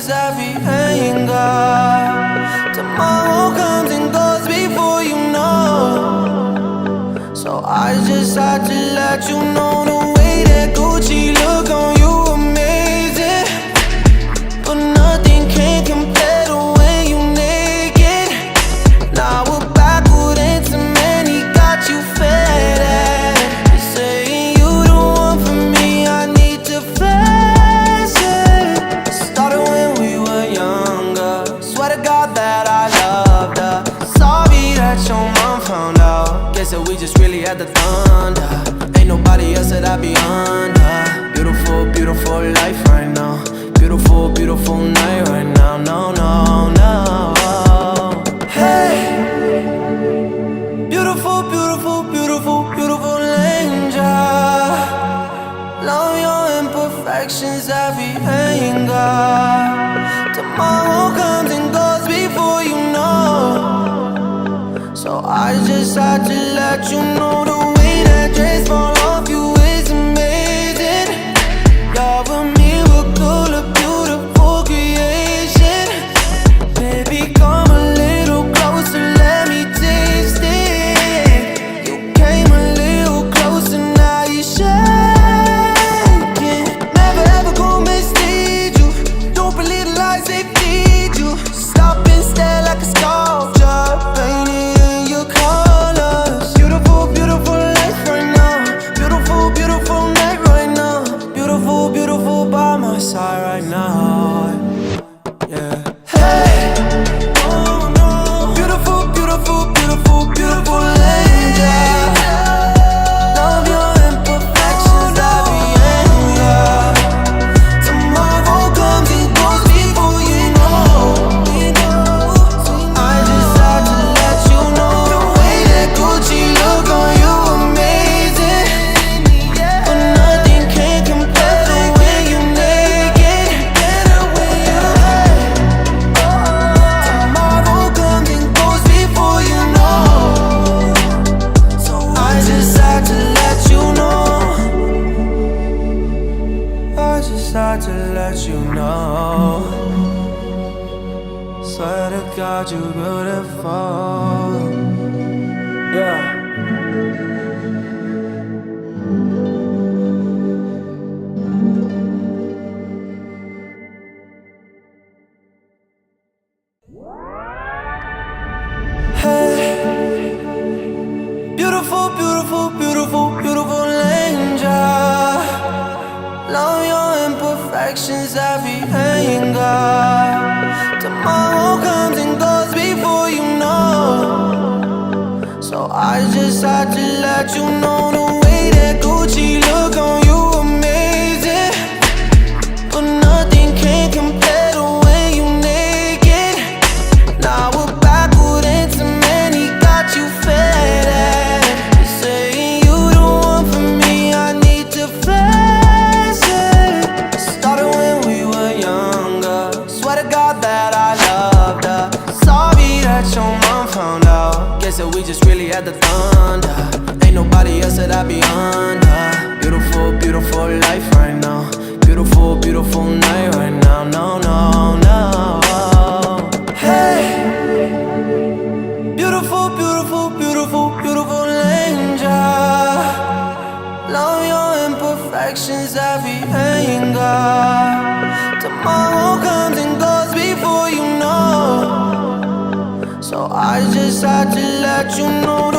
imperfections, every anger. Tomorrow comes and goes before you know. So I just had to let you know the way that Gucci look on you amazing. But nothing can compare to when you naked. Now we're backward and cement, he got you fed at. You're saying you don't want for me, I need to flex it. Started when we were younger, swear to God that I loved her. Sorry that your mom found out, guess that we just really had the thunder. Ain't nobody else that I be under. Beautiful, beautiful life right now. Beautiful, beautiful night right now. No, no, no. Hey, beautiful, beautiful, beautiful, beautiful angel. Love your imperfections, every anger. Tomorrow comes and goes before you know. So I just had to let you know the way that dress fall off you is amazing. You're a miracle, a beautiful creation. Baby, come a little closer, let me taste it. You came a little closer, now you're shaking. Never ever gonna mislead you. Don't believe the lies they feed you. Stop and stare like a sculpture, painted in your colors. Beautiful, beautiful life right now. Beautiful, beautiful night right now. Beautiful, beautiful by my side right now. Yeah. Hey, oh no. Beautiful, beautiful, beautiful, beautiful angel. Love your imperfections, every anger. Tomorrow comes and goes before you know. So I just had to let you know the way that Gucci look on you amazing. But nothing can compare to when you naked. Tomorrow comes and goes before you know. So I just had to let you know. I just had to let you know. Swear to God, you're beautiful. Yeah. Hey, beautiful, beautiful, beautiful, beautiful angel. Love your imperfections, every anger. Tomorrow comes and goes before you know. So I just had to let you know the way that Gucci look on you amazing. But nothing can compare to when you naked. Now we're backward and cement, he got you fed at. You're saying you don't want for me, I need to flex it. Started when we were younger, swear to God that I loved her. Sorry that your mom found out, guess that we just really had the thunder. Ain't nobody else that I be under. Beautiful, beautiful life right now. Beautiful, beautiful night right now. No, no, no. Hey, beautiful, beautiful, beautiful, beautiful angel. Love your imperfections, every anger. Tomorrow comes and goes before you know. So I just had to let you know